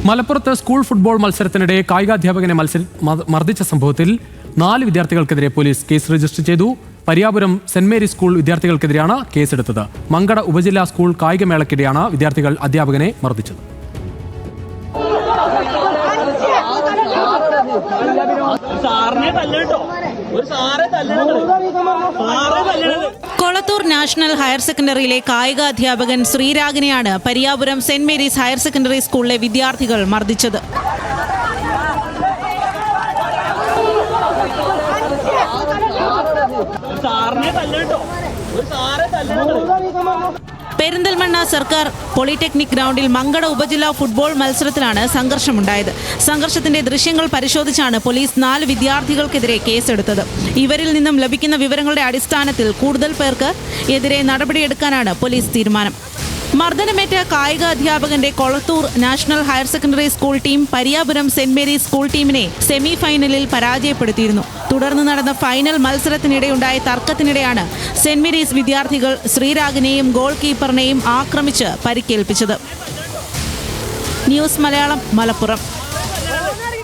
മലപ്പുറത്ത് school football മത്സരത്തിനിടെ കായികാധ്യാപകനെ മർദ്ദിച്ച സംഭവത്തിൽ 4 വിദ്യാർത്ഥികൾക്കെതിരെ പോലീസ് കേസ് രജിസ്റ്റർ ചെയ്തു. പരിയാപുരം സെന്റ് മേരീസ് സ്കൂൾ വിദ്യാർത്ഥികൾക്കെതിരെയാണ് കേസെടുത്തത്. മങ്കട ഉപജില്ലാ സ്കൂൾ കായികമേളയ്ക്കിടെയാണ് വിദ്യാർത്ഥികൾ അധ്യാപകനെ മർദ്ദിച്ചത്. കൊളത്തൂർ നാഷണൽ ഹയർ സെക്കൻഡറിയിലെ കായികാധ്യാപകൻ ശ്രീരാഗിനെയാണ് Pariyapuram saint Mary's higher secondary സ്കൂളിലെ വിദ്യാർത്ഥികൾ മർദ്ദിച്ചത്. പെരിന്തൽമണ്ണ സർക്കാർ പോളിടെക്നിക് ഗ്രൗണ്ടിൽ മങ്കട ഉപജില്ലാ ഫുട്ബോൾ മത്സരത്തിലാണ് സംഘർഷമുണ്ടായത്. സംഘർഷത്തിന്റെ ദൃശ്യങ്ങൾ പരിശോധിച്ചാണ് പോലീസ് 4 വിദ്യാർത്ഥികൾക്കെതിരെ കേസെടുത്തത്. ഇവരിൽ നിന്നും ലഭിക്കുന്ന വിവരങ്ങളുടെ അടിസ്ഥാനത്തിൽ കൂടുതൽ പേർക്ക് എതിരെ നടപടിയെടുക്കാനാണ് പോലീസ് തീരുമാനം. മർദ്ദനമേറ്റ കായിക അധ്യാപകന്റെ Kolathur national higher secondary school team Pariyapuram saint Mary's school ടീമിനെ സെമി ഫൈനലിൽ പരാജയപ്പെടുത്തിയിരുന്നു. തുടർന്ന് നടന്ന ഫൈനൽ മത്സരത്തിനിടെയുണ്ടായ തർക്കത്തിനിടെയാണ് സെന്റ് മേരീസ് വിദ്യാർത്ഥികൾ ശ്രീരാഗിനെയും ഗോൾ കീപ്പറിനെയും ആക്രമിച്ച് പരിക്കേൽപ്പിച്ചത്. ന്യൂസ് മലയാളം, മലപ്പുറം.